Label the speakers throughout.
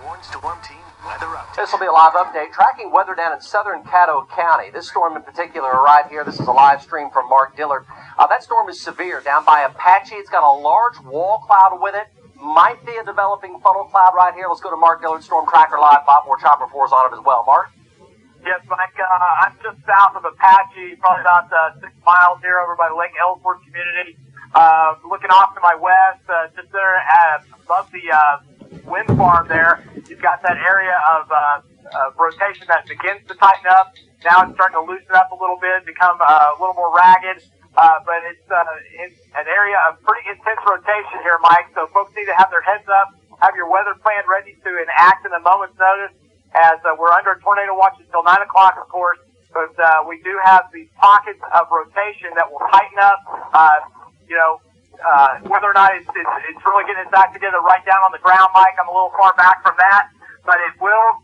Speaker 1: Storm Team weather update.
Speaker 2: This will be a live update tracking weather down in southern Caddo County. This storm in particular right here, this is a live stream from Mark Dillard. That storm is severe down by Apache. It's got a large wall cloud with it. Might be a developing funnel cloud right here. Let's go to Mark Dillard, Storm Tracker Live. Bob Moore Chopper 4 is on it as well. Mark?
Speaker 3: Yes, Mike. I'm just south of Apache, probably about 6 miles here over by the Lake Ellsworth community. Looking off to my west, just there above the wind farm there, you've got that area of rotation that begins to tighten up. Now it's starting to loosen up a little bit, become a little more ragged. But it's an area of pretty intense rotation here, Mike. So folks need to have their heads up, have your weather plan ready to enact in a moment's notice, as we're under a tornado watch until 9 o'clock, of course. But we do have these pockets of rotation that will tighten up. Whether or not it's really getting its act together right down on the ground, Mike, I'm a little far back from that. But it will.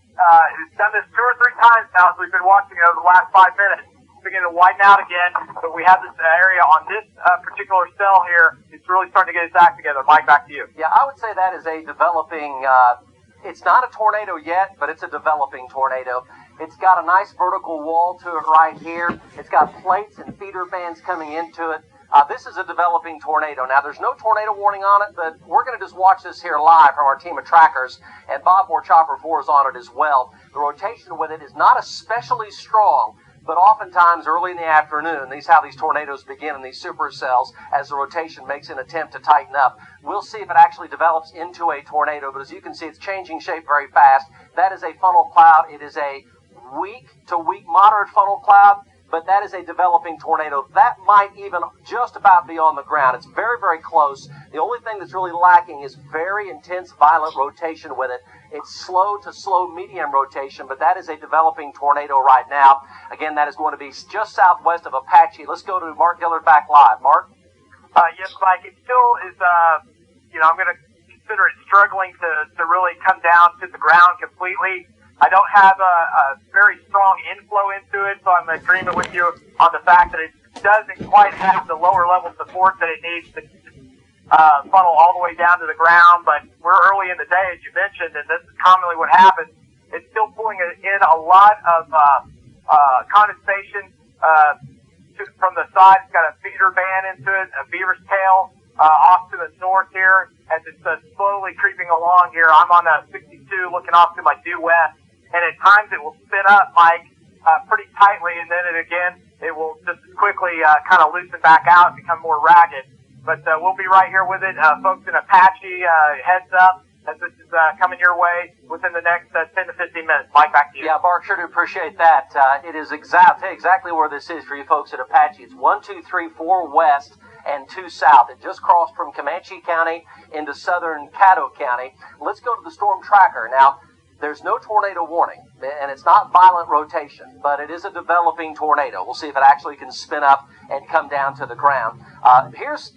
Speaker 3: It's done this 2 or 3 times now as we've been watching it over the last 5 minutes. Beginning to widen out again, but we have this area on this particular cell here. It's really starting to get its act together. Mike, back to you.
Speaker 2: Yeah, I would say that is a developing, it's not a tornado yet, but it's a developing tornado. It's got a nice vertical wall to it right here. It's got plates and feeder bands coming into it. This is a developing tornado. Now, there's no tornado warning on it, but we're going to just watch this here live from our team of trackers, and Bob Moore Chopper 4 is on it as well. The rotation with it is not especially strong, but oftentimes early in the afternoon, how these tornadoes begin in these supercells as the rotation makes an attempt to tighten up. We'll see if it actually develops into a tornado, but as you can see, it's changing shape very fast. That is a funnel cloud. It is a weak to weak moderate funnel cloud, but that is a developing tornado. That might even just about be on the ground. It's very, very close. The only thing that's really lacking is very intense, violent rotation with it. It's slow to slow medium rotation, but that is a developing tornado right now. Again, that is going to be just southwest of Apache. Let's go to Mark Dillard back live. Mark?
Speaker 3: Yes, Mike. It still is, I'm going to consider it struggling to really come down to the ground completely. I don't have a very strong inflow into it, so I'm in agreement with you on the fact that it doesn't quite have the lower level support that it needs to funnel all the way down to the ground. But we're early in the day, as you mentioned, and this is commonly what happens. It's still pulling in a lot of condensation from the side. It's got a feeder band into it, a beaver's tail off to the north here, as it's slowly creeping along here. I'm on a 62 looking off to my due west. And at times it will spin up, Mike, pretty tightly, and then it will just quickly kind of loosen back out and become more ragged. But we'll be right here with it. Folks in Apache, heads up as this is coming your way within the next 10 to 15 minutes. Mike, back to you.
Speaker 2: Yeah, Mark, sure do appreciate that. It is exactly where this is for you folks at Apache. It's 1, 2, 3, 4 west and 2 south. It just crossed from Comanche County into southern Caddo County. Let's go to the storm tracker. Now, there's no tornado warning, and it's not violent rotation, but it is a developing tornado. We'll see if it actually can spin up and come down to the ground. Here's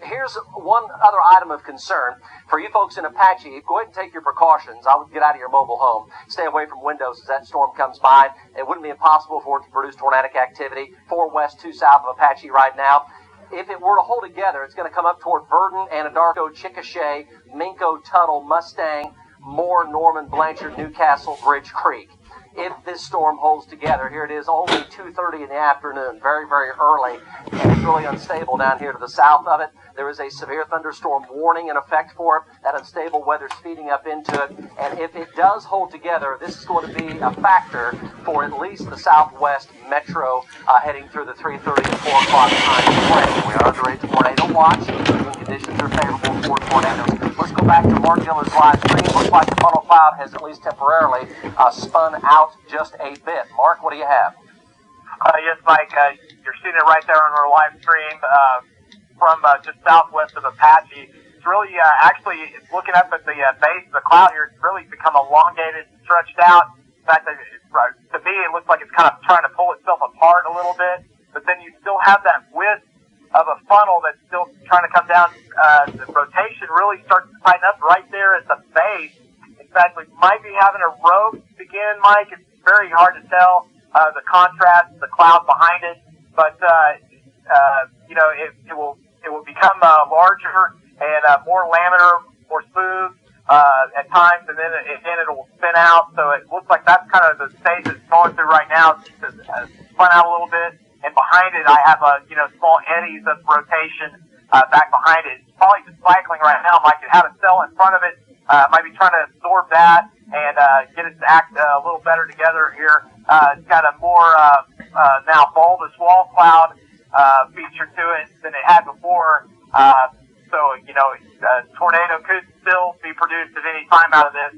Speaker 2: one other item of concern. For you folks in Apache, go ahead and take your precautions. I would get out of your mobile home. Stay away from windows as that storm comes by. It wouldn't be impossible for it to produce tornadic activity. 4 west, 2 south of Apache right now. If it were to hold together, it's going to come up toward Verdon, Anadarko, Chickasha, Minko, Tuttle, Mustang, Moore, Norman, Blanchard, Newcastle, Bridge Creek. If this storm holds together, here it is, only 2:30 in the afternoon, very, very early, and it's really unstable down here to the south of it. There is a severe thunderstorm warning in effect for it. That unstable weather's feeding up into it, and if it does hold together, this is going to be a factor for at least the southwest metro heading through the 3:30 and 4 o'clock time frame. We are under a tornado watch, and conditions are favorable for tornadoes. Let's go back to Mark Dillard's live stream. Looks like the funnel cloud has at least temporarily spun out just a bit. Mark, what do you have?
Speaker 3: Yes, Mike, you're seeing it right there on our live stream from just southwest of Apache. It's really actually looking up at the base of the cloud here. It's really become elongated, stretched out. In fact, to me, it looks like it's kind of trying to pull itself apart a little bit. But then you still have that width of a funnel that's still trying to come down. The rotation really starts to tighten up right there at the base. In fact, we might be having a rope begin, Mike. It's very hard to tell the contrast, the cloud behind it, but it will become larger and more laminar, more smooth at times, and then again it'll spin out. So it looks like that's kind of the stage it's going through right now. It's just spun out a little bit, and behind it I have small eddies of rotation back behind it. It's probably just cycling right now. Mike, it had a cell in front of it. Might be trying to absorb that and get it to act a little better together here. It's got a more now bulbous wall cloud feature to it than it had before. Tornado could still be produced at any time out of this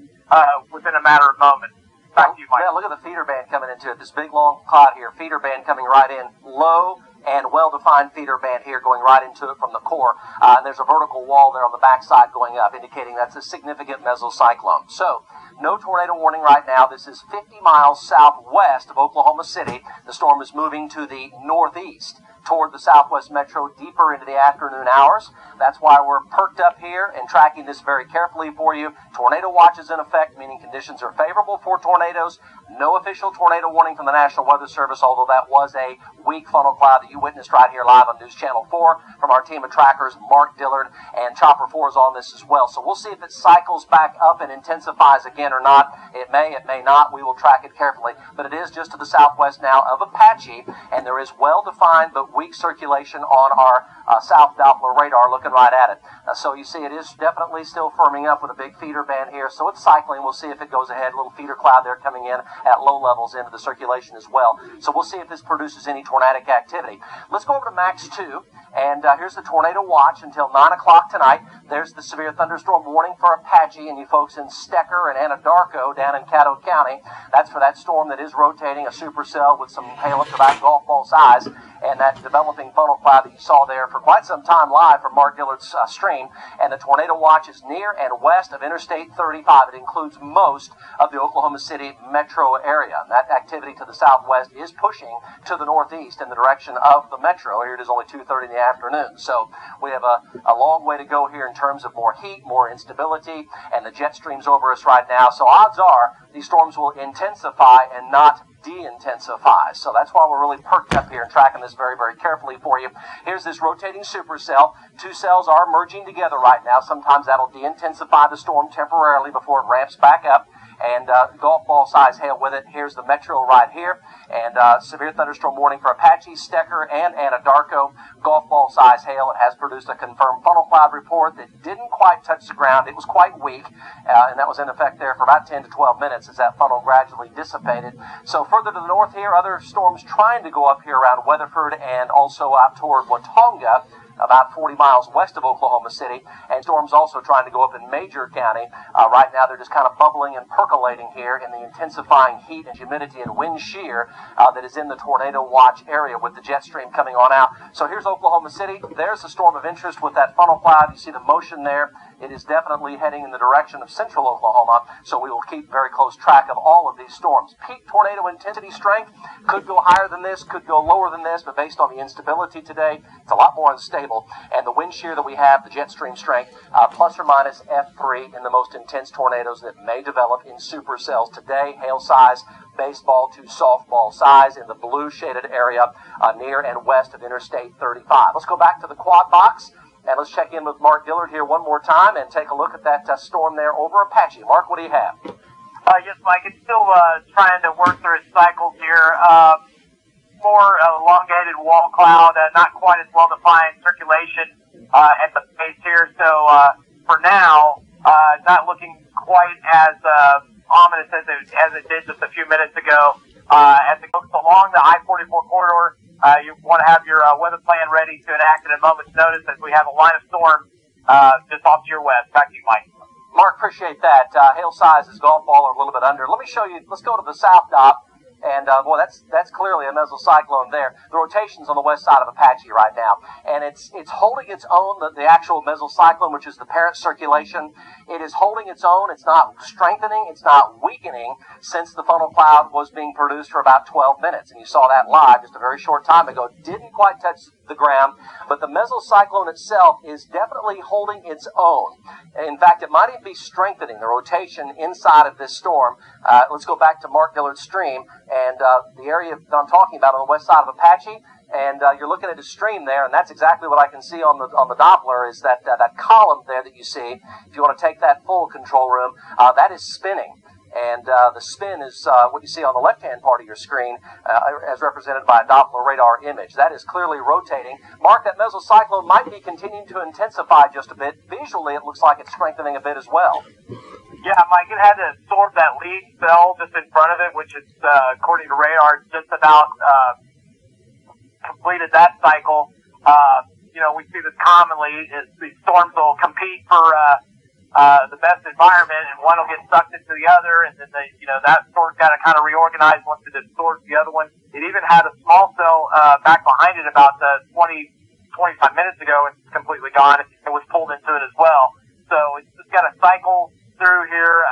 Speaker 3: within a matter of moments. Back to you, Mike.
Speaker 2: Yeah, look at the feeder band coming into it. This big long cloud here. Feeder band coming right in. Low and well-defined feeder band here going right into it from the core. And there's a vertical wall there on the backside going up, indicating that's a significant mesocyclone. So, no tornado warning right now. This is 50 miles southwest of Oklahoma City. The storm is moving to the northeast toward the southwest metro deeper into the afternoon hours. That's why we're perked up here and tracking this very carefully for you. Tornado watch is in effect, meaning conditions are favorable for tornadoes. No official tornado warning from the National Weather Service, although that was a weak funnel cloud that you witnessed right here live on News Channel 4 from our team of trackers, Mark Dillard, and Chopper 4 is on this as well. So we'll see if it cycles back up and intensifies again or not. It may not. We will track it carefully. But it is just to the southwest now of Apache, and there is well-defined but weak circulation on our South Doppler radar looking right at it. So you see it is definitely still firming up with a big feeder band here. So it's cycling. We'll see if it goes ahead. A little feeder cloud there coming in at low levels into the circulation as well. So we'll see if this produces any tornadic activity. Let's go over to Max 2. And here's the tornado watch until 9 o'clock tonight. There's the severe thunderstorm warning for Apache and you folks in Stecker and Anadarko down in Caddo County. That's for that storm that is rotating, a supercell with some hail up to about golf ball size, and that developing funnel cloud that you saw there for quite some time live from Mark Dillard's stream. And the tornado watch is near and west of Interstate 35. It includes most of the Oklahoma City metro area. And that activity to the southwest is pushing to the northeast in the direction of the metro. Here it is only 2:30 in the afternoon. So we have a long way to go here in terms of more heat, more instability, and the jet stream's over us right now. So odds are these storms will intensify and not de-intensify. So that's why we're really perked up here and tracking this very, very carefully for you. Here's this rotating supercell. Two cells are merging together right now. Sometimes that'll de-intensify the storm temporarily before it ramps back up. And golf ball size hail with it. Here's the metro right here. And severe thunderstorm warning for Apache, Stecker, and Anadarko. Golf ball size hail. It has produced a confirmed funnel cloud report that didn't quite touch the ground. It was quite weak. And that was in effect there for about 10 to 12 minutes as that funnel gradually dissipated. So further to the north here, other storms trying to go up here around Weatherford and also out toward Watonga, about 40 miles west of Oklahoma City, and storms also trying to go up in Major County. Right now they're just kind of bubbling and percolating here in the intensifying heat and humidity and wind shear that is in the tornado watch area with the jet stream coming on out. So here's Oklahoma City. There's a storm of interest with that funnel cloud. You see the motion there. It is definitely heading in the direction of central Oklahoma, so we will keep very close track of all of these storms. Peak tornado intensity strength could go higher than this, could go lower than this, but based on the instability today, it's a lot more unstable. And the wind shear that we have, the jet stream strength, plus or minus F3 in the most intense tornadoes that may develop in supercells today. Hail size, baseball to softball size in the blue shaded area near and west of Interstate 35. Let's go back to the quad box. And let's check in with Mark Dillard here one more time and take a look at that storm there over Apache. Mark, what do you have?
Speaker 3: Yes, Mike, it's still trying to work through its cycles here. More elongated wall cloud, not quite as well-defined circulation at the base here. So for now, not looking quite as ominous as it did just a few minutes ago. As it goes along the I-44 corridor, you want to have your weather plan ready to enact at a moment's notice as we have a line of storm just off to your west. Back to you, Mike.
Speaker 2: Mark, appreciate that. Hail size is golf ball or a little bit under. Let me show you. Let's go to the south dot. And, boy, that's clearly a mesocyclone there. The rotation's on the west side of Apache right now. And it's holding its own, the actual mesocyclone, which is the parent circulation. It is holding its own. It's not strengthening. It's not weakening since the funnel cloud was being produced for about 12 minutes. And you saw that live just a very short time ago. Didn't quite touch the ground, but the mesocyclone itself is definitely holding its own. In fact, it might even be strengthening the rotation inside of this storm. Let's go back to Mark Dillard's stream, and the area that I'm talking about on the west side of Apache And you're looking at a stream there, and that's exactly what I can see on the Doppler is that column there that you see. If you want to take that full control room, that is spinning. And the spin is what you see on the left-hand part of your screen as represented by a Doppler radar image. That is clearly rotating. Mark, that mesocyclone might be continuing to intensify just a bit. Visually, it looks like it's strengthening a bit as well.
Speaker 3: Yeah, Mike, it had to absorb that lead cell just in front of it, which is, according to radar, just about completed that cycle. We see this commonly is these storms will compete for the best environment, and one will get sucked into the other, and then that storm's got to kind of reorganize once it absorbs the other one. It even had a small cell back behind it about 25 minutes ago, and it's completely gone. It was pulled into it as well. So it's just got to cycle through here.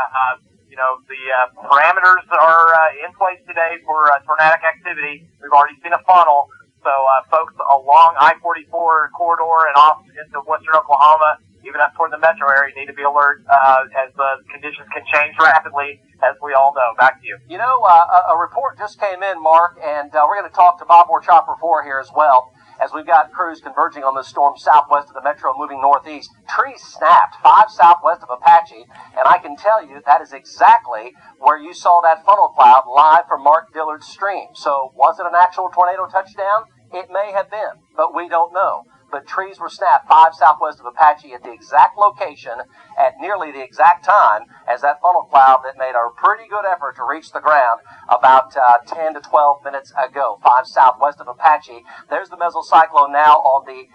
Speaker 3: The parameters are in place today for tornadic activity. We've already seen a funnel. So folks along I-44 corridor and off into western Oklahoma, even up toward the metro area, need to be alert as the conditions can change rapidly, as we all know. Back to you.
Speaker 2: A report just came in, Mark, and we're going to talk to Bob Moore Chopper 4 here as well, as we've got crews converging on this storm southwest of the metro moving northeast. Trees snapped 5 southwest of Apache, and I can tell you that is exactly where you saw that funnel cloud live from Mark Dillard's stream. So was it an actual tornado touchdown? It may have been, but we don't know. But trees were snapped 5 southwest of Apache at the exact location at nearly the exact time as that funnel cloud that made a pretty good effort to reach the ground about 10 to 12 minutes ago. 5 southwest of Apache. There's the mesocyclone now on the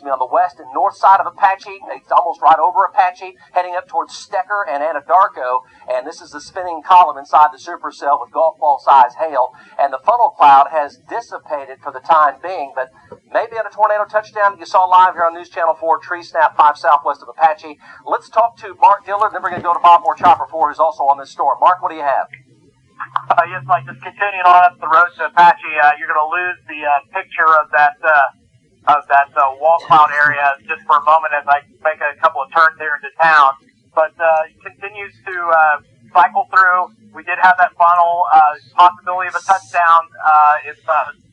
Speaker 2: on the west and north side of Apache. It's almost right over Apache, heading up towards Stecker and Anadarko. And this is the spinning column inside the supercell with golf ball size hail. And the funnel cloud has dissipated for the time being, but maybe at a tornado touchdown that you saw live here on News Channel 4, tree snap 5 southwest of Apache. Let's talk to Mark Dillard, then we're going to go to Bob Moore Chopper 4, who's also on this storm. Mark, what do you have?
Speaker 3: Yes, Mike, just continuing on up the road to Apache, you're going to lose the picture of that wall cloud area just for a moment as I make a couple of turns here into town. But it continues to cycle through. We did have that funnel, possibility of a touchdown if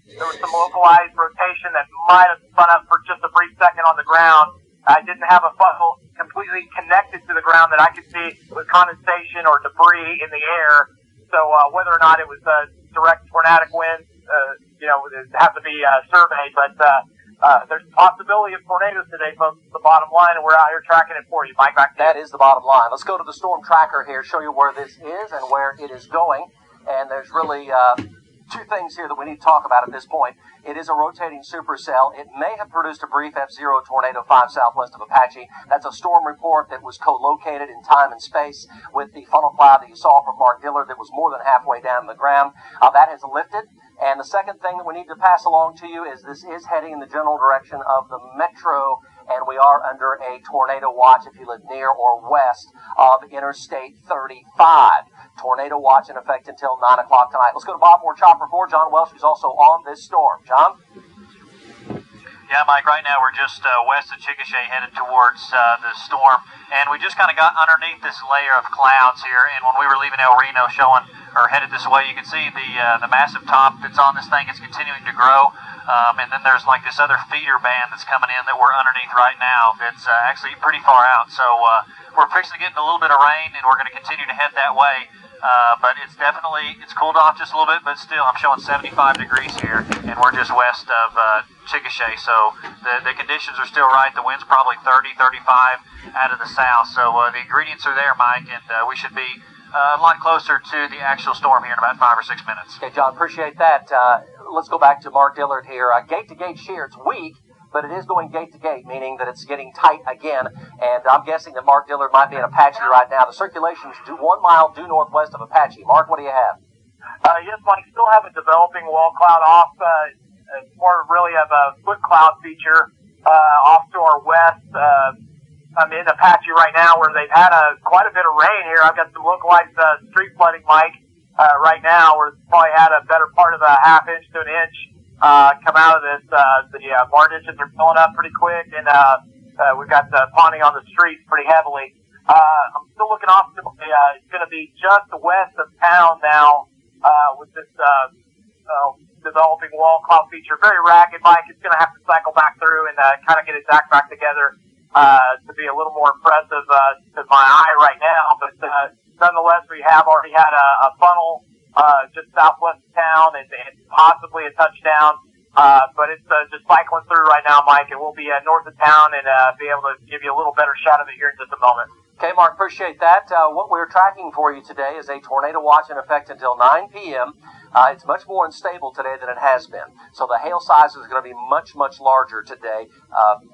Speaker 3: there was some localized rotation that might have spun up for just a brief second on the ground. I didn't have a funnel completely connected to the ground that I could see with condensation or debris in the air. So whether or not it was direct tornadic winds, it has to be surveyed. But there's a possibility of tornadoes today, folks. It's the bottom line, and we're out here tracking it for you. Mike, back to you.
Speaker 2: That is the bottom line. Let's go to the storm tracker here, show you where this is and where it is going. And there's really 2 things here that we need to talk about at this point. It is a rotating supercell. It may have produced a brief F0 tornado 5 southwest of Apache. That's a storm report that was co-located in time and space with the funnel cloud that you saw from Mark Dillard that was more than halfway down the ground. That has lifted. And the second thing that we need to pass along to you is this is heading in the general direction of the metro, and we are under a tornado watch if you live near or west of Interstate 35. Tornado watch in effect until 9 o'clock tonight. Let's go to Bob Moore Chopper 4. John Welsh, who's also on this storm. John?
Speaker 4: Yeah, Mike, right now we're just west of Chickasha headed towards the storm, and we just kind of got underneath this layer of clouds here, and when we were leaving El Reno headed this way, you can see the massive top that's on this thing is continuing to grow, and then there's like this other feeder band that's coming in that we're underneath right now that's actually pretty far out, so we're fixing to get a little bit of rain, and we're going to continue to head that way. But it's cooled off just a little bit, but still I'm showing 75 degrees here, and we're just west of Chickasha, so the conditions are still right. The wind's probably 30, 35 out of the south, so the ingredients are there, Mike, and we should be a lot closer to the actual storm here in about 5 or 6 minutes.
Speaker 2: Okay, John, appreciate that. Let's go back to Mark Dillard here. Gate-to-gate shear, it's weak, but it is going gate-to-gate, meaning that it's getting tight again. And I'm guessing that Mark Dillard might be in Apache right now. The circulation's 1 mile due northwest of Apache. Mark, what do you have?
Speaker 3: Yes, Mike, still have a developing wall cloud off. More really of a foot cloud feature off to our west. I'm in Apache right now where they've had quite a bit of rain here. I've got some localized street flooding, Mike, right now where it's probably had a better part of a half inch to an inch come out of this. The bar ditches are filling up pretty quick, and we've got ponding on the streets pretty heavily. I'm still looking off to it's going to be just west of town now with this developing wall cloud feature. Very ragged, Mike. It's going to have to cycle back through and kind of get its act back together to be a little more impressive to my eye right now. But nonetheless, we have already had a funnel just southwest of town and possibly a touchdown. But it's just cycling through right now, Mike, and we'll be north of town and be able to give you a little better shot of it here in just a moment.
Speaker 2: Okay, Mark, appreciate that. What we're tracking for you today is a tornado watch in effect until 9 p.m. It's much more unstable today than it has been. So the hail size is going to be much, much larger today.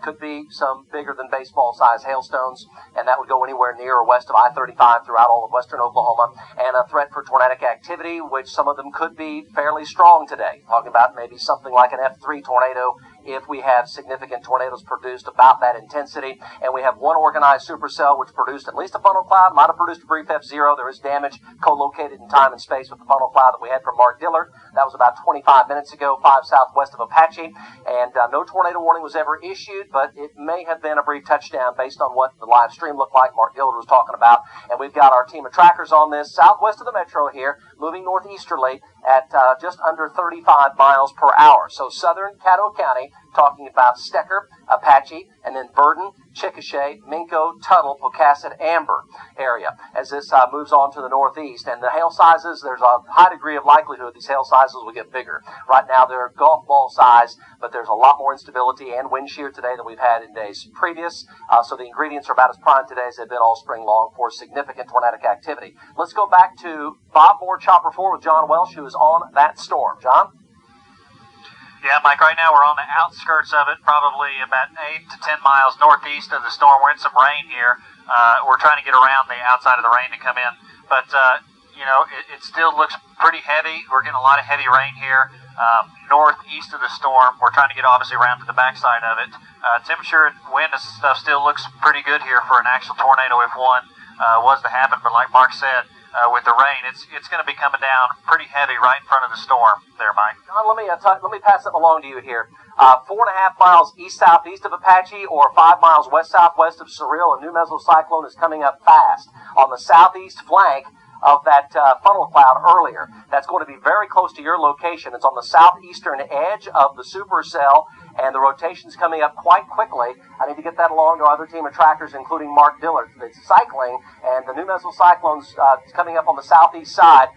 Speaker 2: Could be some bigger than baseball-sized hailstones, and that would go anywhere near or west of I-35 throughout all of western Oklahoma. And a threat for tornadic activity, which some of them could be fairly strong today. Talking about maybe something like an F3 tornado if we have significant tornadoes produced about that intensity. And we have one organized supercell which produced at least a funnel cloud, might have produced a brief F0. There is damage co-located in time and space with the funnel cloud that we had from Mark Dillard. That was about 25 minutes ago, 5 southwest of Apache. And no tornado warning was ever issued, but it may have been a brief touchdown based on what the live stream looked like Mark Dillard was talking about. And we've got our team of trackers on this southwest of the metro here, moving northeasterly at just under 35 miles per hour. So southern Caddo County, talking about Stecker, Apache, and then Burden, Chickasha, Minko, Tuttle, Pocasset, Amber area as this moves on to the northeast. And the hail sizes, there's a high degree of likelihood these hail sizes will get bigger. Right now they're golf ball size, but there's a lot more instability and wind shear today than we've had in days previous. So the ingredients are about as prime today as they've been all spring long for significant tornadic activity. Let's go back to Bob Moore, Chopper 4 with John Welsh, who is on that storm. John?
Speaker 4: Yeah, Mike, right now we're on the outskirts of it, probably about 8 to 10 miles northeast of the storm. We're in some rain here. We're trying to get around the outside of the rain to come in. But, it still looks pretty heavy. We're getting a lot of heavy rain here northeast of the storm. We're trying to get, obviously, around to the backside of it. Temperature and wind and stuff still looks pretty good here for an actual tornado if one was to happen. But like Mark said, with the rain, it's going to be coming down pretty heavy right in front of the storm there, Mike.
Speaker 2: John, let me pass it along to you here. 4.5 miles east-southeast of Apache or 5 miles west-southwest of Surreal, a new mesocyclone is coming up fast on the southeast flank of that funnel cloud earlier. That's going to be very close to your location. It's on the southeastern edge of the supercell, and the rotation's coming up quite quickly. I need to get that along to our other team of trackers, including Mark Dillard. It's cycling, and the new mesocyclone's coming up on the southeast side.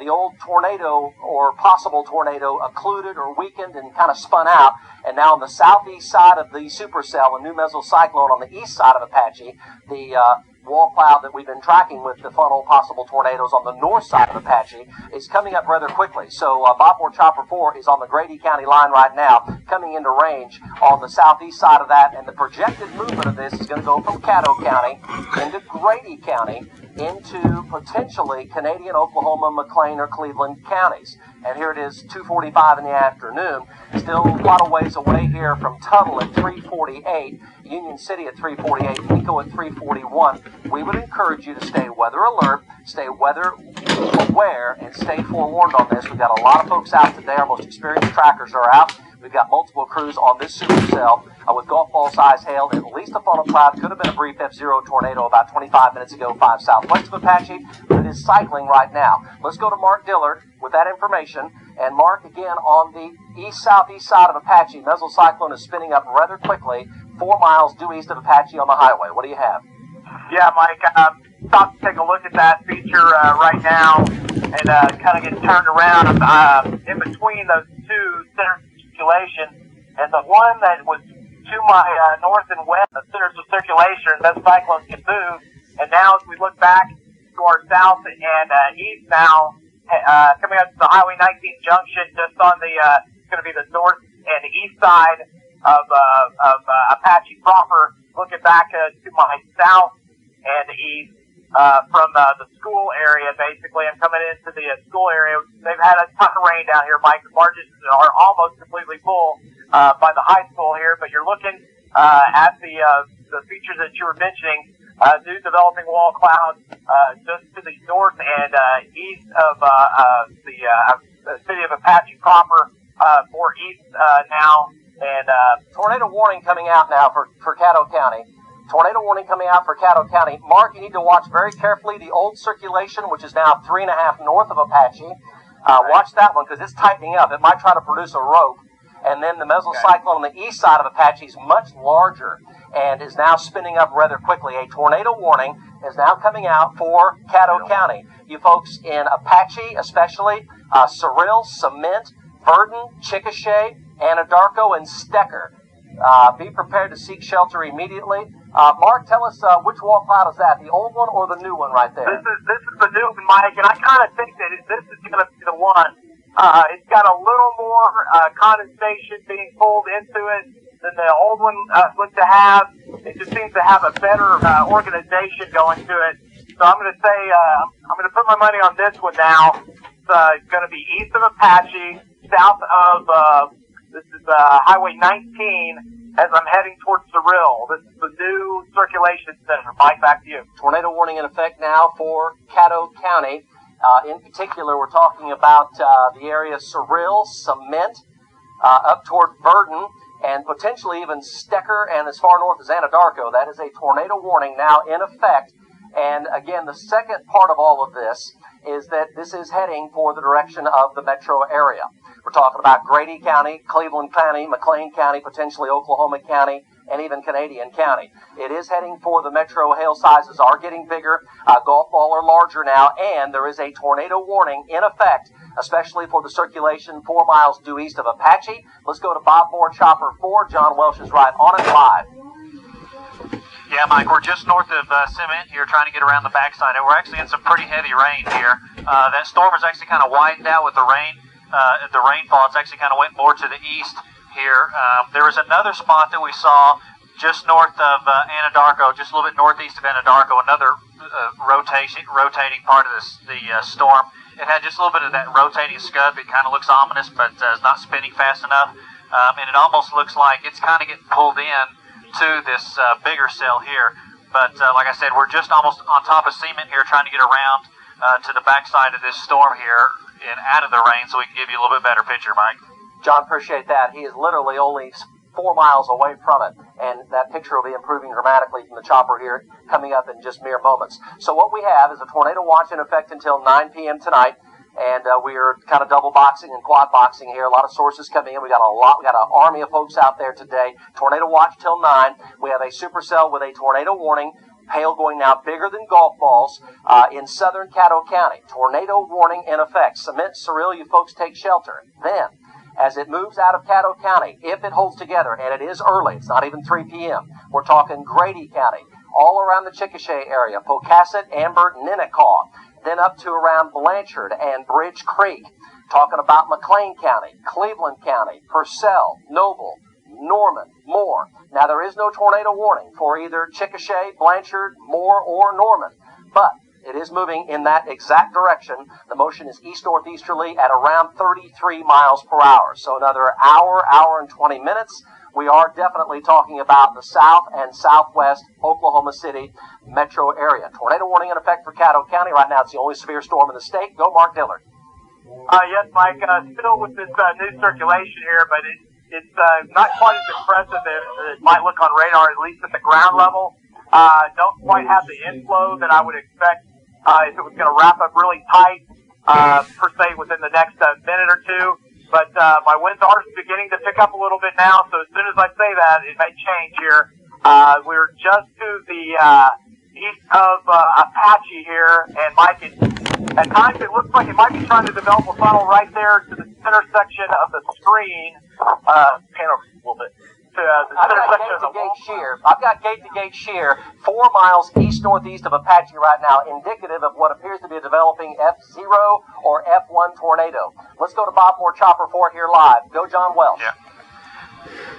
Speaker 2: The old tornado or possible tornado occluded or weakened and kind of spun out. And now on the southeast side of the supercell, a new mesocyclone on the east side of Apache, the wall cloud that we've been tracking with the funnel possible tornadoes on the north side of Apache is coming up rather quickly. So Bob Moore Chopper 4 is on the Grady County line right now, coming into range on the southeast side of that, and the projected movement of this is going to go from Caddo County into Grady County into potentially Canadian, Oklahoma, McLean, or Cleveland counties. And here it is, 2:45 in the afternoon. Still a lot of ways away here from Tuttle at 3:48, Union City at 3:48, Pico at 3:41. We would encourage you to stay weather alert, stay weather aware, and stay forewarned on this. We've got a lot of folks out today. Our most experienced trackers are out. We've got multiple crews on this supercell with golf ball size hail. At least a funnel cloud. Could have been a brief F0 tornado about 25 minutes ago, 5 southwest of Apache, but it is cycling right now. Let's go to Mark Dillard with that information. And Mark, again, on the east-southeast side of Apache, mesocyclone is spinning up rather quickly, 4 miles due east of Apache on the highway. What do you have?
Speaker 3: Yeah, Mike, stop to take a look at that feature right now and kind of get turned around. In between those two centers of circulation, and the one that was to my north and west, the centers of circulation, those cyclones can move. And now as we look back to our south and east now, coming up to the Highway 19 junction, just on the, it's going to be the north and east side of Apache proper, looking back to my south and east from the school area, basically. I'm coming into the school area. They've had a ton of rain down here, Mike. The barges are almost completely full by the high school here, but you're looking at the features that you were mentioning. New developing wall clouds just to the north and east of the city of Apache proper, more east now. And
Speaker 2: tornado warning coming out now for Caddo County. Tornado warning coming out for Caddo County. Mark, you need to watch very carefully the old circulation, which is now 3.5 north of Apache. Watch that one because it's tightening up. It might try to produce a rope. And then the mesocyclone on the east side of Apache is much larger and is now spinning up rather quickly. A tornado warning is now coming out for Caddo County. You folks in Apache, especially, Cyril, Cement, Verdon, Chickasha, Anadarko, and Stecker. Be prepared to seek shelter immediately. Mark, tell us which wall cloud is that, the old one or the new one right there?
Speaker 3: This is the new one, Mike, and I kind of think that this is going to be the one. It's got a little more condensation being pulled into it than the old one looked to have. It just seems to have a better organization going to it. So I'm going to say I'm going to put my money on this one now. It's going to be east of Apache, south of this is Highway 19 as I'm heading towards Cyril. This is the new circulation center. Mike, back to you.
Speaker 2: Tornado warning in effect now for Caddo County. In particular, we're talking about the area Cyril, Cement, up toward Verdon, and potentially even Stecker and as far north as Anadarko. That is a tornado warning now in effect. And again, the second part of all of this is that this is heading for the direction of the metro area. We're talking about Grady County, Cleveland County, McLean County, potentially Oklahoma County, and even Canadian County. It is heading for the metro. Hail sizes are getting bigger. Golf ball are larger now, and there is a tornado warning in effect, especially for the circulation 4 miles due east of Apache. Let's go to Bob Moore, Chopper 4. John Welsh is right on it live.
Speaker 4: Yeah, Mike, we're just north of Cement here trying to get around the backside. And we're actually in some pretty heavy rain here. That storm is actually kind of widened out with the rain. The rainfall, it's actually kind of went more to the east here. There was another spot that we saw just north of Anadarko, just a little bit northeast of Anadarko, another rotating part of the storm. It had just a little bit of that rotating scud that kind of looks ominous, but is not spinning fast enough. And it almost looks like it's kind of getting pulled in to this bigger cell here. But like I said, we're just almost on top of Cement here trying to get around to the backside of this storm here and out of the rain so we can give you a little bit better picture, Mike.
Speaker 2: John, appreciate that. He is literally only 4 miles away from it, and that picture will be improving dramatically from the chopper here coming up in just mere moments. So what we have is a tornado watch in effect until 9 p.m. tonight, and we are kind of double boxing and quad boxing here. A lot of sources coming in. We got an army of folks out there today. Tornado watch till 9. We have a supercell with a tornado warning. Hail going now bigger than golf balls in southern Caddo County. Tornado warning in effect. Cement, Cyril, you folks take shelter. Then, as it moves out of Caddo County, if it holds together, and it is early, it's not even 3 p.m., we're talking Grady County, all around the Chickasha area, Pocasset, Amber, Ninnekaw, then up to around Blanchard and Bridge Creek. Talking about McLean County, Cleveland County, Purcell, Noble, Norman, Moore. Now, there is no tornado warning for either Chickasha, Blanchard, Moore, or Norman, but it is moving in that exact direction. The motion is east-northeasterly at around 33 miles per hour. So another hour and 20 minutes. We are definitely talking about the south and southwest Oklahoma City metro area. Tornado warning in effect for Caddo County. Right now, it's the only severe storm in the state. Go, Mark Dillard.
Speaker 3: Yes, Mike. Still with this new circulation here, but it's not quite as impressive as it might look on radar, at least at the ground level. Don't quite have the inflow that I would expect if it was going to wrap up really tight, per se, within the next minute or two. But my winds are beginning to pick up a little bit now, so as soon as I say that, it may change here. We're just to the east of Apache here, and Mike, at times it looks like it might be trying to develop a funnel right there to the center section of the screen. Pan over a little bit.
Speaker 2: I've got gate-to-gate shear 4 miles east-northeast of Apache right now, indicative of what appears to be a developing F0 or F1 tornado. Let's go to Bob Moore, Chopper 4 here live. Go, John Welsh.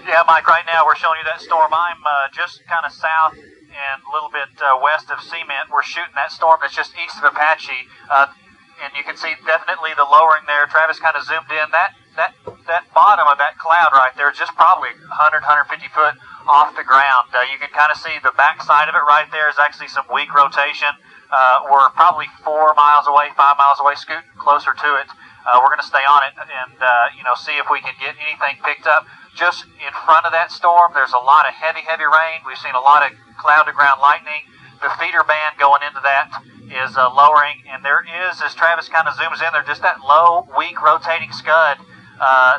Speaker 4: Yeah, Mike, right now we're showing you that storm. I'm just kind of south and a little bit west of Cement. We're shooting that storm that's just east of Apache. And you can see definitely the lowering there. Travis kind of zoomed in. That bottom of that cloud right there is just probably 100, 150 foot off the ground. You can kind of see the back side of it right there is actually some weak rotation. We're probably 4 miles away, 5 miles away, scooting closer to it. We're going to stay on it and see if we can get anything picked up. Just in front of that storm, there's a lot of heavy rain. We've seen a lot of cloud-to-ground lightning. The feeder band going into that is lowering, and there is, as Travis kind of zooms in there, just that low, weak, rotating scud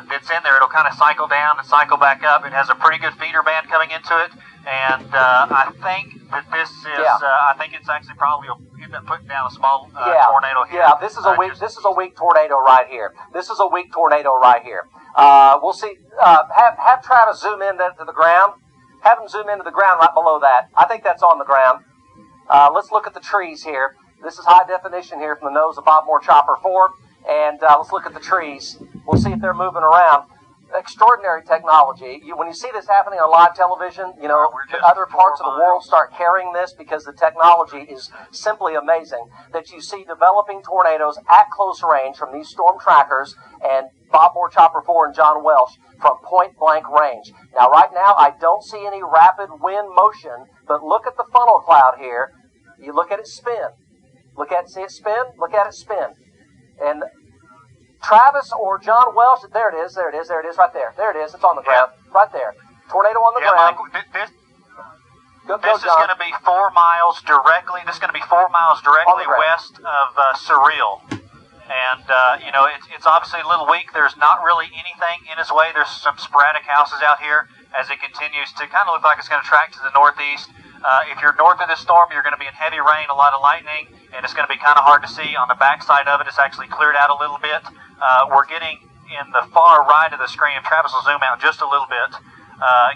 Speaker 4: that's in there. It'll kind of cycle down and cycle back up. It has a pretty good feeder band coming into it, and I think that this is, I think it's actually probably will end up putting down a small tornado here.
Speaker 2: Yeah, this is a weak tornado right here. This is a weak tornado right here. We'll see. Have Travis zoom in to the ground. Have him zoom into the ground right below that. I think that's on the ground. Let's look at the trees here. This is high definition here from the nose of Bob Moore Chopper 4. And let's look at the trees. We'll see if they're moving around. Extraordinary technology. When you see this happening on live television, you know, other parts of the world start carrying this because the technology is simply amazing. That you see developing tornadoes at close range from these storm trackers and Bob Moore Chopper 4 and John Welsh from point blank range. Now, right now, I don't see any rapid wind motion, but look at the funnel cloud here. You look at it spin. See it spin? Look at it spin. And Travis or John Welsh, there it is, right there. There it is, it's on the ground, right there. Tornado on the ground.
Speaker 4: This is going to be 4 miles directly, west of Surreal. And, you know, it's obviously a little weak. There's not really anything in its way. There's some sporadic houses out here as it continues to kind of look like it's going to track to the northeast. If you're north of this storm, you're going to be in heavy rain, a lot of lightning, and it's going to be kind of hard to see. On the backside of it, it's actually cleared out a little bit. We're getting in the far right of the screen. Travis will zoom out just a little bit.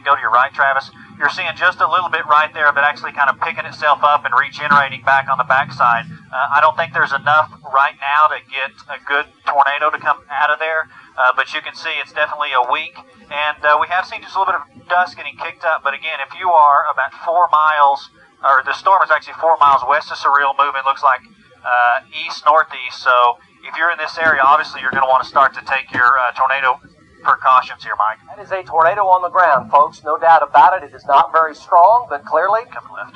Speaker 4: Go to your right, Travis. You're seeing just a little bit right there of it actually kind of picking itself up and regenerating back on the backside. I don't think there's enough right now to get a good tornado to come out of there, but you can see it's definitely a weak. And we have seen just a little bit of dust getting kicked up. But again, if you are about 4 miles, or the storm is actually 4 miles west of Surreal, moving, looks like east-northeast. So if you're in this area, obviously you're going to want to start to take your tornado precautions here, Mike.
Speaker 2: That is a tornado on the ground, folks. No doubt about it. It is not very strong, but clearly,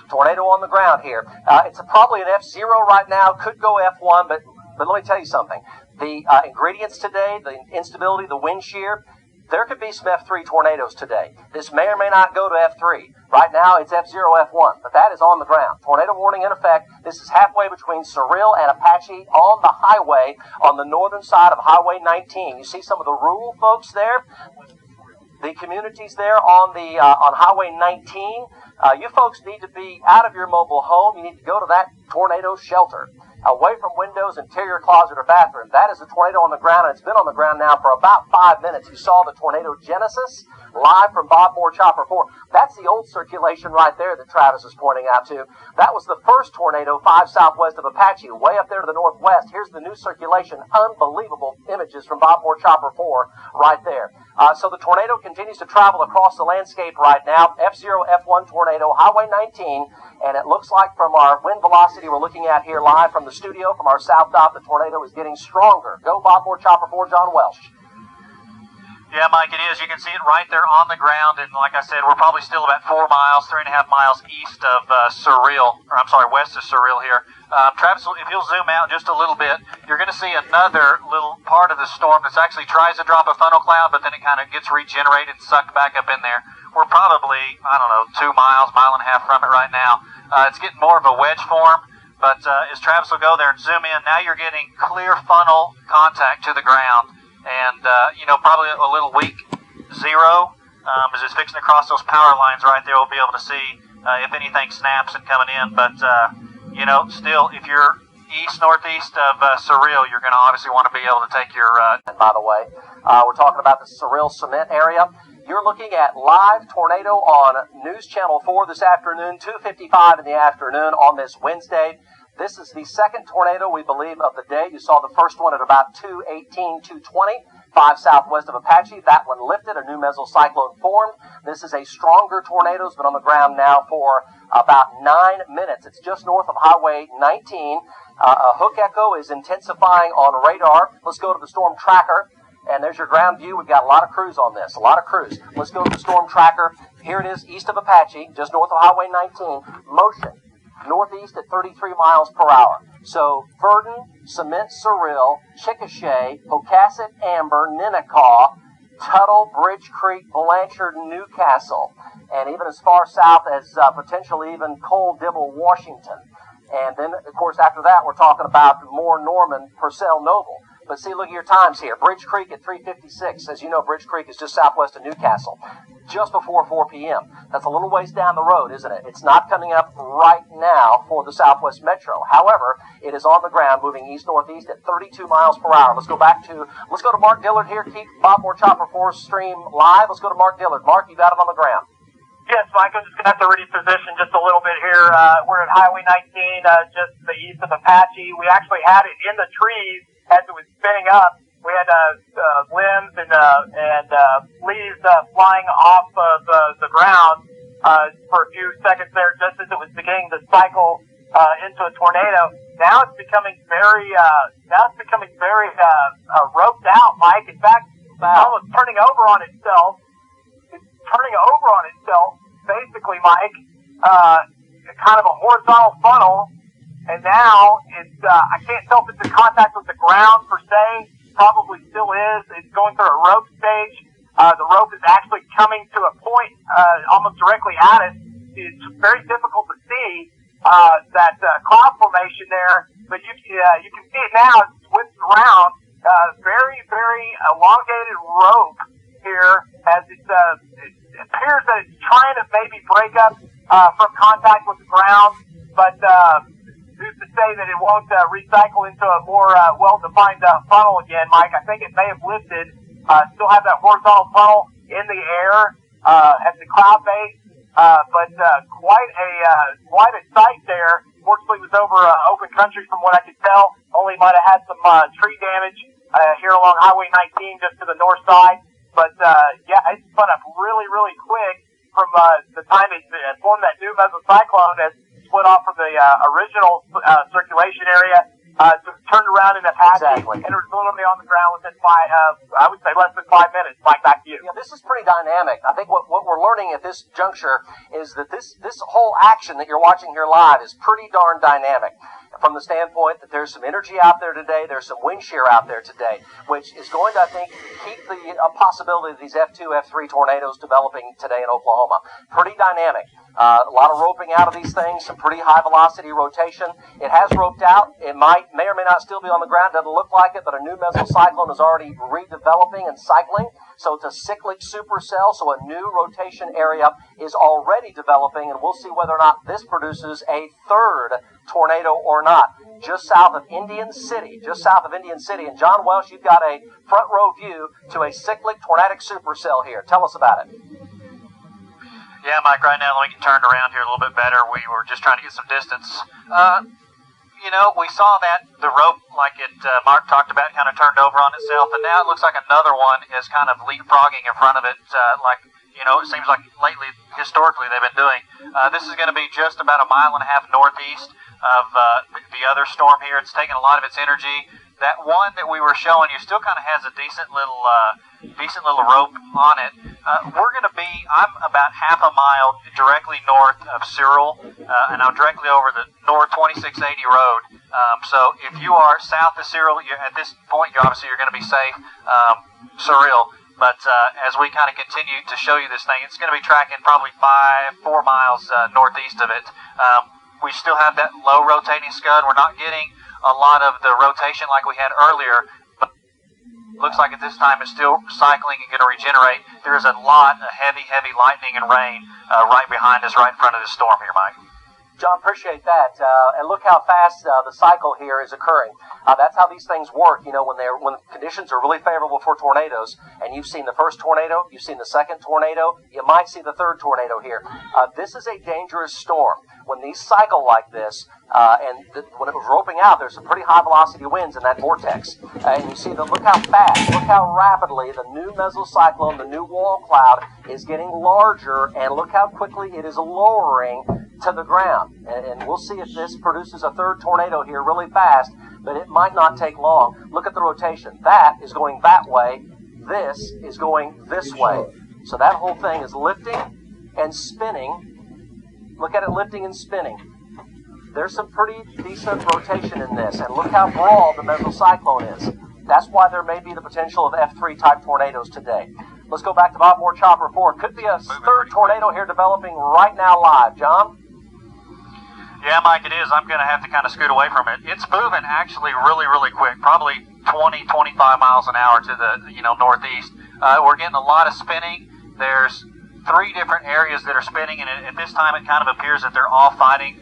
Speaker 2: tornado on the ground here. It's probably an F0 right now. Could go F1, but let me tell you something. The ingredients today, the instability, the wind shear, there could be some F3 tornadoes today. This may or may not go to F3. Right now, it's F0, F1, but that is on the ground. Tornado warning in effect. This is halfway between Surreal and Apache on the highway on the northern side of Highway 19. You see some of the rural folks there? The communities there on Highway 19. You folks need to be out of your mobile home. You need to go to that tornado shelter, away from windows, interior closet, or bathroom. That is a tornado on the ground, and it's been on the ground now for about 5 minutes. You saw the tornado genesis live from Bob Moore Chopper 4. That's the old circulation right there that Travis is pointing out to. That was the first tornado 5 southwest of Apache, way up there to the northwest. Here's the new circulation. Unbelievable images from Bob Moore Chopper 4 right there. So the tornado continues to travel across the landscape right now. F0, F1 tornado, Highway 19, and it looks like from our wind velocity we're looking at here live from the studio, from our south dot, the tornado is getting stronger. Go Bob Moore Chopper 4, John Welsh.
Speaker 4: Yeah, Mike, it is. You can see it right there on the ground, and like I said, we're probably still about 4 miles, 3.5 miles east of west of Surreal here. Travis, if you'll zoom out just a little bit, you're going to see another little part of the storm that actually tries to drop a funnel cloud, but then it kind of gets regenerated and sucked back up in there. We're probably, 2 miles, mile and a half from it right now. It's getting more of a wedge form, but as Travis will go there and zoom in, now you're getting clear funnel contact to the ground. And, probably a little weak zero as it's fixing to cross those power lines right there. We'll be able to see if anything snaps and coming in. But, still, if you're east-northeast of Surreal, you're going to obviously want to be able to take your...
Speaker 2: By the way, we're talking about the Surreal cement area. You're looking at live tornado on News Channel 4 this afternoon, 2:55 in the afternoon on this Wednesday. This is the second tornado, we believe, of the day. You saw the first one at about 2:18, 2:20, 5 southwest of Apache. That one lifted, a new mesocyclone formed. This is a stronger tornado. It's been on the ground now for about 9 minutes. It's just north of Highway 19. A hook echo is intensifying on radar. Let's go to the storm tracker. And there's your ground view. We've got a lot of crews on this, a lot of crews. Let's go to the storm tracker. Here it is, east of Apache, just north of Highway 19. Motion. Northeast at 33 miles per hour. So Verdon, Cement, Surreal, Chickasha, Pocasset, Amber, Ninnekaw, Tuttle, Bridge Creek, Blanchard, Newcastle, and even as far south as potentially even Coal, Dibble, Washington. And then, of course, after that, we're talking about more Norman, Purcell, Noble. But see, look at your times here. Bridge Creek at 3:56. As you know, Bridge Creek is just southwest of Newcastle, just before 4 p.m. That's a little ways down the road, isn't it? It's not coming up right now for the Southwest Metro. However, it is on the ground, moving east-northeast at 32 miles per hour. Let's go to Mark Dillard here. Keep Bob Moore Chopper 4 stream live. Let's go to Mark Dillard. Mark, you got it on the ground.
Speaker 3: Yes, Mike, I'm just going to have to reposition just a little bit here. We're at Highway 19, just to the east of Apache. We actually had it in the trees as it was spinning up. We had limbs and leaves flying off of the ground for a few seconds there, just as it was beginning to cycle into a tornado. Now it's becoming very roped out, Mike. In fact, it's almost turning over on itself. Basically, Mike, kind of a horizontal funnel, and now it's, I can't tell if it's in contact with the ground per se, probably still is. It's going through a rope stage. The rope is actually coming to a point, almost directly at it. It's very difficult to see, that, cloud formation there, but you can see it now. It's whipped around, very, very elongated rope here as it appears that it's trying to maybe break up from contact with the ground, but who's to say that it won't recycle into a more well-defined funnel again, Mike? I think it may have lifted, still have that horizontal funnel in the air at the cloud base, but quite a sight there. Fortunately, it was over open country from what I could tell. Only might have had some tree damage here along Highway 19 just to the north side. But, yeah, it's spun up really, really quick from the time it formed that new mesocyclone that split off from the original circulation area to turned around in Apache.
Speaker 2: Exactly.
Speaker 3: And it was literally on the ground within I would say less than 5 minutes. Mike, back to you.
Speaker 2: Yeah, this is pretty dynamic. I think what we're learning at this juncture is that this whole action that you're watching here live is pretty darn dynamic. From the standpoint that there's some energy out there today, there's some wind shear out there today, which is going to, I think, keep the possibility of these F2, F3 tornadoes developing today in Oklahoma. Pretty dynamic. A lot of roping out of these things, some pretty high velocity rotation. It has roped out. It may or may not still be on the ground. Doesn't look like it, but a new mesocyclone is already redeveloping and cycling. So it's a cyclic supercell, so a new rotation area is already developing, and we'll see whether or not this produces a third tornado or not. Just south of Indian City. And John Welsh, you've got a front row view to a cyclic tornadic supercell here. Tell us about it.
Speaker 4: Yeah, Mike, right now, let me get turned around here a little bit better. We were just trying to get some distance. We saw that the rope, like Mark talked about, kind of turned over on itself, and now it looks like another one is kind of leapfrogging in front of it, it seems like lately, historically, they've been doing. This is going to be just about 1.5 miles northeast of the other storm here. It's taking a lot of its energy. That one that we were showing you still kind of has a decent little rope on it. I'm about 1/2 mile directly north of Cyril, and I'm directly over the North 2680 road. So if you are south of Cyril, at this point, you're going to be safe. Cyril. But as we kind of continue to show you this thing, it's going to be tracking probably 4 miles northeast of it. We still have that low rotating scud. We're not getting a lot of the rotation like we had earlier, but looks like at this time it's still cycling and going to regenerate. There's a lot of heavy lightning and rain right behind us, right in front of this storm here, Mike.
Speaker 2: John, appreciate that. And look how fast the cycle here is occurring. That's how these things work. When conditions are really favorable for tornadoes, and you've seen the first tornado, you've seen the second tornado, you might see the third tornado here. This is a dangerous storm. When these cycle like this, when it was roping out, there's some pretty high velocity winds in that vortex. And you see look how fast, look how rapidly the new mesocyclone, the new wall cloud, is getting larger, and look how quickly it is lowering to the ground. And we'll see if this produces a third tornado here really fast, but it might not take long. Look at the rotation. That is going that way. This is going this way. So that whole thing is lifting and spinning. Look at it lifting and spinning. There's some pretty decent rotation in this, and look how broad the mesocyclone is. That's why there may be the potential of F3 type tornadoes today. Let's go back to Bob Moore Chopper 4. Could be a third tornado here developing right now live. John?
Speaker 4: Yeah, Mike, it is. I'm going to have to kind of scoot away from it. It's moving actually really, really quick, probably 20, 25 miles an hour to the northeast. We're getting a lot of spinning. There's 3 different areas that are spinning, and at this time it kind of appears that they're all fighting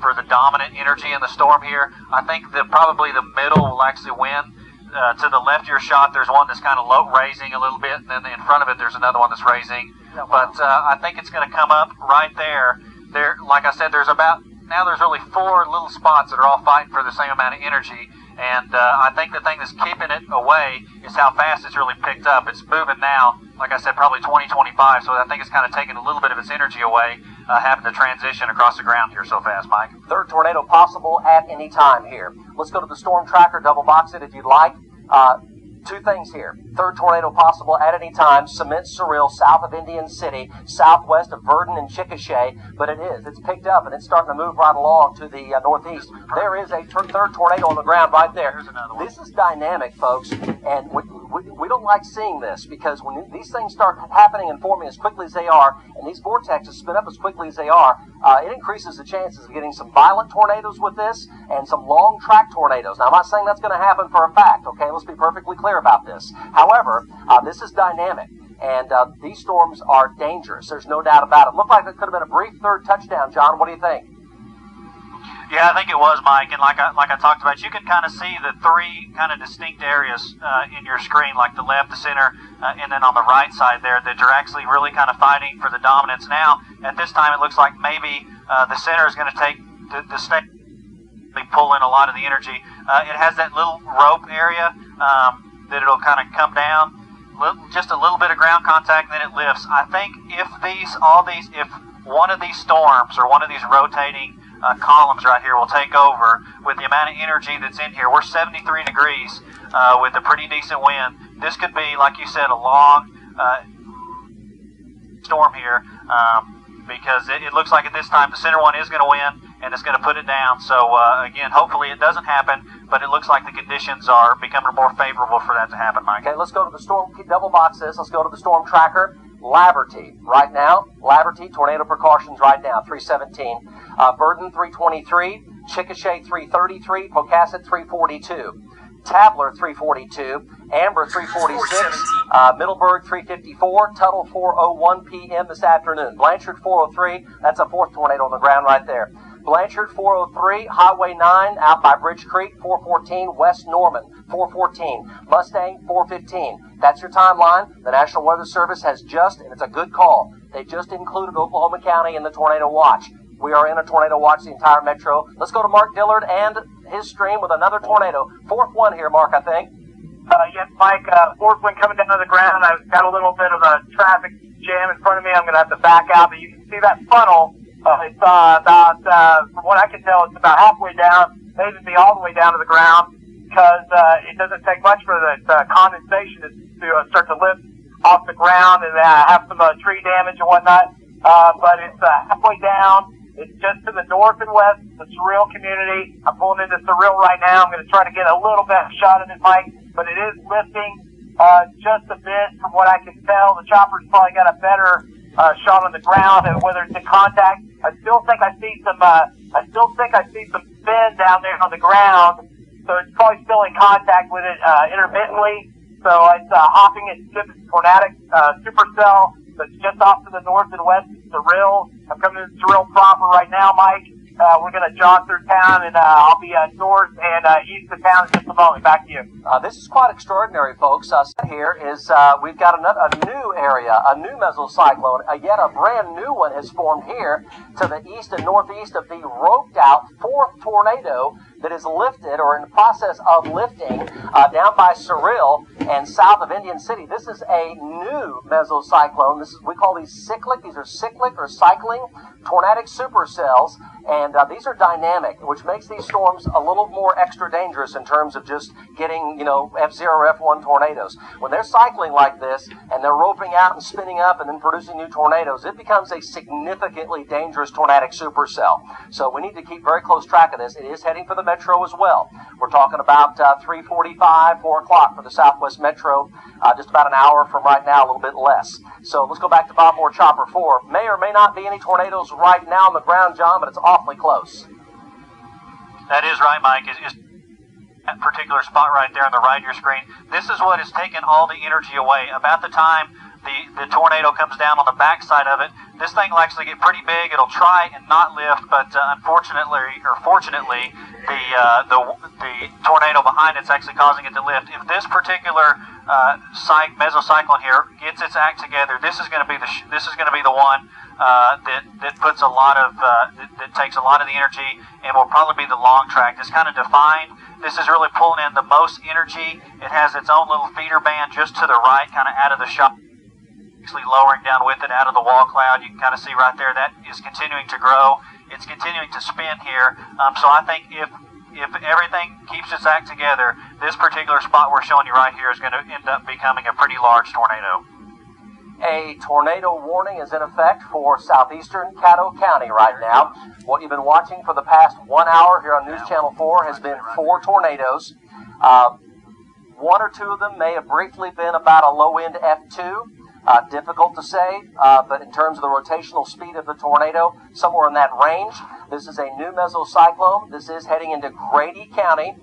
Speaker 4: for the dominant energy in the storm here. I think that probably the middle will actually win. To the left of your shot, there's one that's kind of low, raising a little bit, and then in front of it, there's another one that's raising. But I think it's going to come up right there. There, like I said, there's really 4 little spots that are all fighting for the same amount of energy. And I think the thing that's keeping it away is how fast it's really picked up. It's moving now, like I said, probably 20, 25. So I think it's kind of taking a little bit of its energy away, having to transition across the ground here so fast, Mike.
Speaker 2: Third tornado possible at any time here. Let's go to the storm tracker, double box it if you'd like. 2 things here. Third tornado possible at any time. Cement Surreal, south of Indian City, southwest of Verdon and Chickasha. But it's picked up, and it's starting to move right along to the northeast. There is a third tornado on the ground right there. This is dynamic, folks, and we don't like seeing this, because when these things start happening and forming as quickly as they are, and these vortexes spin up as quickly as they are, it increases the chances of getting some violent tornadoes with this and some long track tornadoes. Now, I'm not saying that's going to happen for a fact, okay? Let's be perfectly clear about this. However, this is dynamic, and these storms are dangerous. There's no doubt about it. Looked like it could have been a brief third touchdown, John. What do you think?
Speaker 4: Yeah, I think it was, Mike, and like I talked about, you can kind of see the 3 kind of distinct areas in your screen, like the left, the center, and then on the right side there, that you're actually really kind of fighting for the dominance. Now, at this time, it looks like maybe the center is going to take the state, pull in a lot of the energy. It has that little rope area that it'll kind of come down, just a little bit of ground contact, and then it lifts. I think if one of these storms or one of these rotating columns right here will take over with the amount of energy that's in here. We're 73 degrees with a pretty decent wind. This could be, like you said, a long storm here because it looks like at this time the center one is going to win, and it's going to put it down. So again, hopefully it doesn't happen, but it looks like the conditions are becoming more favorable for that to happen, Mike.
Speaker 2: Okay, let's go to the storm, double box this. Let's go to the storm tracker. Laverty right now. Laverty, tornado precautions right now, 317. Verdon, 323. Chickasha, 333. Pocasset, 342. Tabler, 342. Amber, 346. Middleburg, 354. Tuttle, 4:01 p.m. this afternoon. Blanchard, 403. That's a 4th tornado on the ground right there. Blanchard, 403. Highway 9 out by Bridge Creek, 414. West Norman, 414. Mustang, 415. That's your timeline. The National Weather Service has just, and it's a good call, they just included Oklahoma County in the tornado watch. We are in a tornado watch, the entire metro. Let's go to Mark Dillard and his stream with another tornado. 4th one here, Mark, I think.
Speaker 3: Yes, Mike, 4th one coming down to the ground. I've got a little bit of a traffic jam in front of me. I'm going to have to back out, but you can see that funnel. It's about, from what I can tell, it's about halfway down, maybe be all the way down to the ground, because it doesn't take much for the condensation to start to lift off the ground and have some tree damage and whatnot. But it's halfway down. It's just to the north and west of the Surreal community. I'm pulling into Surreal right now. I'm going to try to get a little bit of shot of it, Mike, but it is lifting just a bit from what I can tell. The chopper's probably got a better shot on the ground, and whether it's in contact. I still think I see some spin down there on the ground, so it's probably still in contact with it intermittently. So it's hopping at tornadic supercell. So it's just off to the north and west of Surreal. I'm coming to Surreal proper right now, Mike. We're going to jog through town, and I'll be north and east of town in just a moment. Back to you.
Speaker 2: This is quite extraordinary, folks. Here is we've got a new area, a new mesocyclone. Yet a brand new one has formed here to the east and northeast of the roped-out 4th tornado that is lifted or in the process of lifting down by Surreal and south of Indian City. This is a new mesocyclone. We call these cyclic. These are cyclic or cycling tornadic supercells, and these are dynamic, which makes these storms a little more extra dangerous in terms of just getting, F0 or F1 tornadoes. When they're cycling like this and they're roping out and spinning up and then producing new tornadoes, it becomes a significantly dangerous tornadic supercell. So we need to keep very close track of this. It is heading for the metro as well. We're talking about 3:45, 4 o'clock for the Southwest Metro, just about an hour from right now, a little bit less. So let's go back to Bob Moore Chopper 4. May or may not be any tornadoes right now on the ground, John, but it's awfully close.
Speaker 4: That is right, Mike. It's that particular spot right there on the right of your screen. This is what has taken all the energy away. About the time the tornado comes down on the backside of it, this thing will actually get pretty big. It'll try and not lift, but fortunately, the tornado behind it's actually causing it to lift. If this particular mesocyclone here gets its act together, this is going to be the one that puts a lot of that takes a lot of the energy and will probably be the long track. It's kind of defined. This is really pulling in the most energy. It has its own little feeder band just to the right, kind of out of the shot. Actually lowering down with it out of the wall cloud. You can kind of see right there that is continuing to grow. It's continuing to spin here. So I think if everything keeps its act together, this particular spot we're showing you right here is going to end up becoming a pretty large tornado.
Speaker 2: A tornado warning is in effect for southeastern Caddo County right now. What you've been watching for the past 1 hour here on News Channel 4 has been 4 tornadoes. 1 or 2 of them may have briefly been about a low-end F2. Difficult to say, but in terms of the rotational speed of the tornado, somewhere in that range. This is a new mesocyclone. This is heading into Grady County.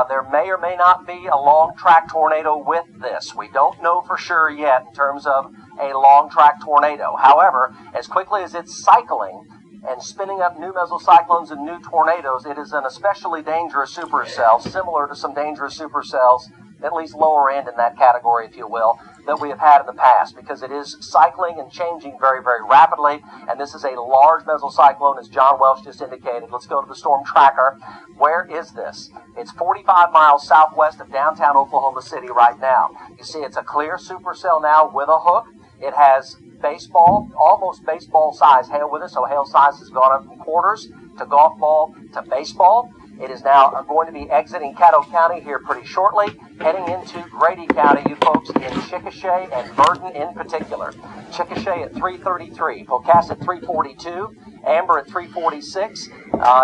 Speaker 2: There may or may not be a long track tornado with this. We don't know for sure yet in terms of a long track tornado. However, as quickly as it's cycling and spinning up new mesocyclones and new tornadoes, it is an especially dangerous supercell, similar to some dangerous supercells, at least lower end in that category, if you will, that we have had in the past, because it is cycling and changing very, very rapidly, and this is a large mesocyclone, as John Welsh just indicated. Let's go to the storm tracker. Where is this? It's 45 miles southwest of downtown Oklahoma City right now. You see it's a clear supercell now with a hook. It has baseball, almost baseball size hail with it, so hail size has gone up from quarters to golf ball to baseball. It is now going to be exiting Caddo County here pretty shortly, heading into Grady County, you folks in Chickasha and Verdon in particular. Chickasha at 3:33, Pocasset at 3:42, Amber at 3:46,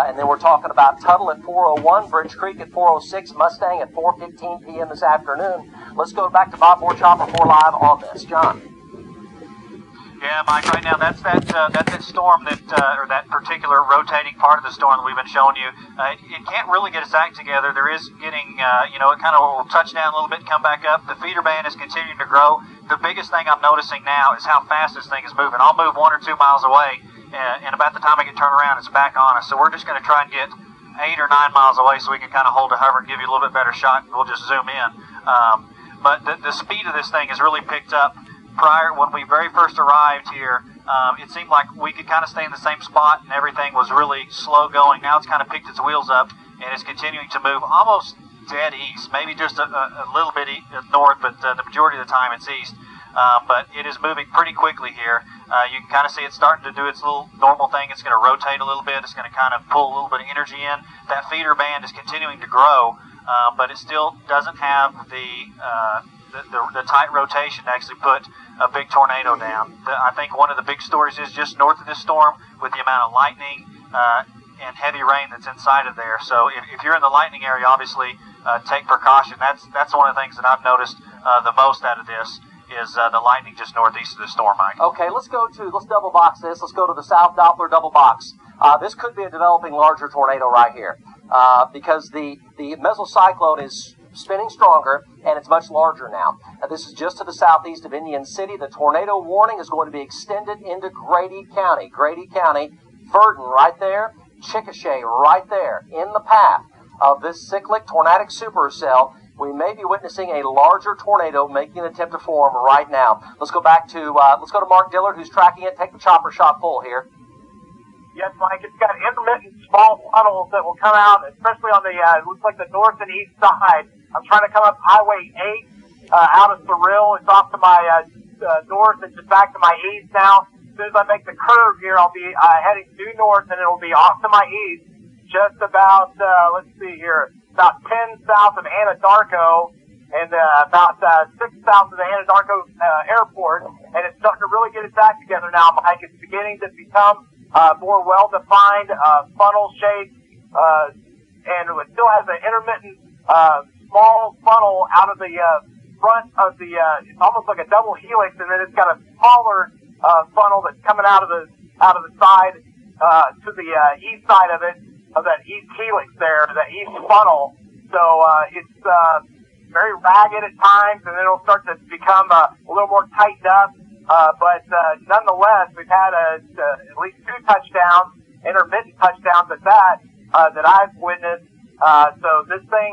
Speaker 2: and then we're talking about Tuttle at 4:01, Bridge Creek at 4:06, Mustang at 4:15 p.m. this afternoon. Let's go back to Bob Moore Chopper 4 Live on this. John.
Speaker 4: Yeah, Mike, right now that's that storm or that particular rotating part of the storm that we've been showing you. It can't really get its act together. There is getting, it kind of will touch down a little bit, come back up. The feeder band is continuing to grow. The biggest thing I'm noticing now is how fast this thing is moving. I'll move 1 or 2 miles away, and about the time I can turn around, it's back on us. So we're just going to try and get 8 or 9 miles away so we can kind of hold a hover and give you a little bit better shot. We'll just zoom in. But the speed of this thing has really picked up. When we very first arrived here, it seemed like we could kind of stay in the same spot and everything was really slow going. Now it's kind of picked its wheels up and it's continuing to move almost dead east, maybe just a little bit north, but the majority of the time it's east. But it is moving pretty quickly here. You can kind of see it starting to do its little normal thing. It's going to rotate a little bit. It's going to kind of pull a little bit of energy in. That feeder band is continuing to grow, but it still doesn't have the tight rotation to actually put a big tornado down. I think one of the big stories is just north of this storm with the amount of lightning and heavy rain that's inside of there. So if you're in the lightning area, obviously take precaution. That's one of the things that I've noticed the most out of this is the lightning just northeast of the storm, Mike.
Speaker 2: Okay, let's double box this. Let's go to the South Doppler double box. This could be a developing larger tornado right here because the mesocyclone is spinning stronger, and it's much larger now. This is just to the southeast of Indian City. The tornado warning is going to be extended into Grady County. Grady County, Verdon right there, Chickasha right there, in the path of this cyclic tornadic supercell. We may be witnessing a larger tornado making an attempt to form right now. Let's go to Mark Dillard, who's tracking it. Take the chopper shot full here.
Speaker 3: Yes, Mike, it's got intermittent small funnels that will come out, especially on the, looks like the north and east side. I'm trying to come up Highway 8 out of Thrill. It's off to my north and just back to my east now. As soon as I make the curve here, I'll be heading due north, and it'll be off to my east, just about, about 10 south of Anadarko, and about 6 south of the Anadarko airport. And it's starting to really get its act together now, Mike. It's beginning to become more well-defined, funnel-shaped, and it still has an intermittent small funnel out of the front of the. It's almost like a double helix, and then it's got a smaller funnel that's coming out of the side to the east side of it, of that east helix there, the east funnel. So it's very ragged at times, and then it'll start to become a little more tightened up. But nonetheless, we've had at least 2 touchdowns, intermittent touchdowns at that I've witnessed. So this thing,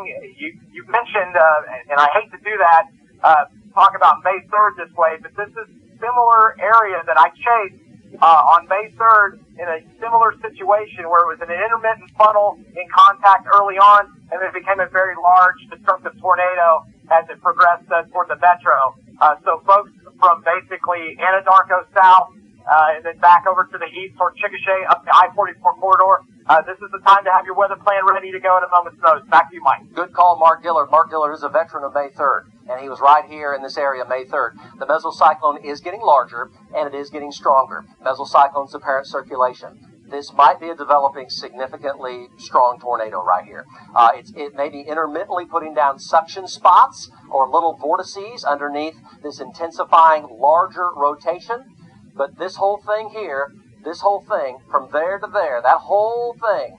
Speaker 3: you mentioned, and I hate to do that, talk about May 3rd this way, but this is similar area that I chased on May 3rd in a similar situation where it was an intermittent funnel in contact early on, and then it became a very large destructive tornado as it progressed toward the metro. So folks from basically Anadarko south, and then back over to the east toward Chickasha up the I-44 corridor. This is the time to have your weather plan ready to go at a moment's notice. Back to you, Mike.
Speaker 2: Good call, Mark Dillard. Mark Dillard is a veteran of May 3rd, and he was right here in this area May 3rd. The mesocyclone is getting larger, and it is getting stronger. Mesocyclone's apparent circulation. This might be a developing significantly strong tornado right here. It may be intermittently putting down suction spots or little vortices underneath this intensifying larger rotation. But this whole thing here, this whole thing from there to there, that whole thing,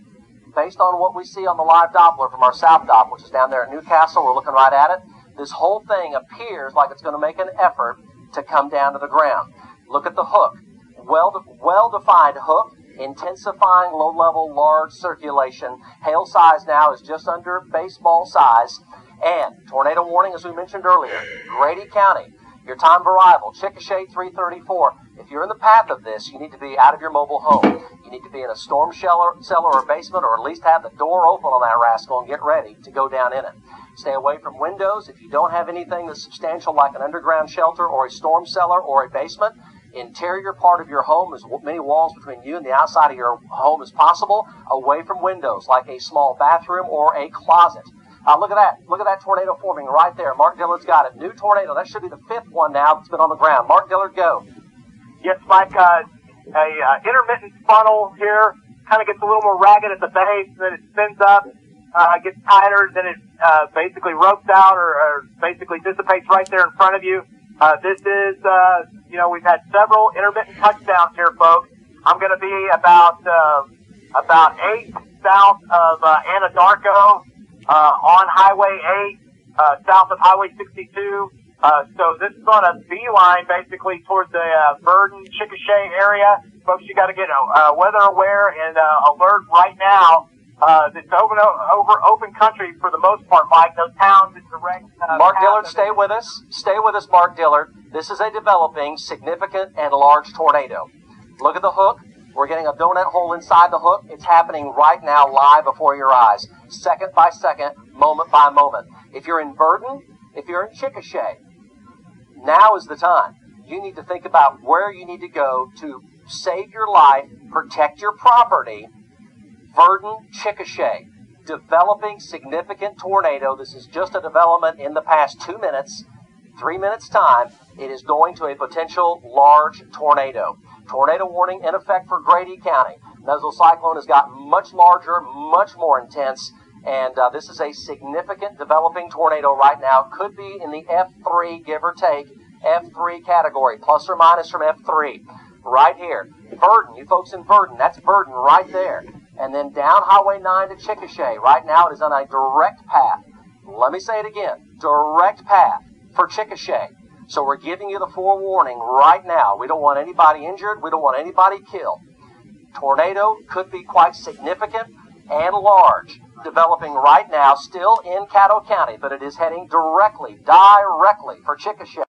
Speaker 2: based on what we see on the live Doppler from our South Dop, which is down there at Newcastle, we're looking right at it, this whole thing appears like it's going to make an effort to come down to the ground. Look at the hook. Well-defined hook, intensifying low-level large circulation. Hail size now is just under baseball size. And tornado warning, as we mentioned earlier, Grady County, your time of arrival, Chickasha 334. If you're in the path of this, you need to be out of your mobile home. You need to be in a storm cellar or basement, or at least have the door open on that rascal and get ready to go down in it. Stay away from windows. If you don't have anything that's substantial like an underground shelter or a storm cellar or a basement, interior part of your home, as many walls between you and the outside of your home as possible, away from windows like a small bathroom or a closet. Look at that. Look at that tornado forming right there. Mark Dillard's got it. New tornado. That should be the 5th one now that's been on the ground. Mark Dillard, go.
Speaker 3: Yes, Mike. Intermittent funnel here kind of gets a little more ragged at the base, then it spins up, gets tighter, then it basically ropes out or basically dissipates right there in front of you. This is, we've had several intermittent touchdowns here, folks. I'm going to be about 8 south of Anadarko, on Highway 8, south of Highway 62. So this is on a beeline basically towards the Verdon, Chickasha area. Folks, you got to get weather aware and alert right now. It's over open country for the most part, Mike. Those towns in direct.
Speaker 2: Mark Dillard, stay with us. Stay with us, Mark Dillard. This is a developing, significant, and large tornado. Look at the hook. We're getting a donut hole inside the hook. It's happening right now live before your eyes, second by second, moment by moment. If you're in Verdon, if you're in Chickasha, now is the time. You need to think about where you need to go to save your life, protect your property. Verdon, Chickasha, developing significant tornado. This is just a development in the past 2 minutes, 3 minutes time. It is going to a potential large tornado. Tornado warning in effect for Grady County. Mesocyclone has gotten much larger, much more intense, and this is a significant developing tornado right now. Could be in the F3, give or take, F3 category, plus or minus from F3. Right here. Verdon, you folks in Verdon, that's Verdon right there. And then down Highway 9 to Chickasha. Right now it is on a direct path. Let me say it again. Direct path for Chickasha. So we're giving you the forewarning right now. We don't want anybody injured. We don't want anybody killed. Tornado could be quite significant and large. Developing right now, still in Caddo County, but it is heading directly for Chickasha.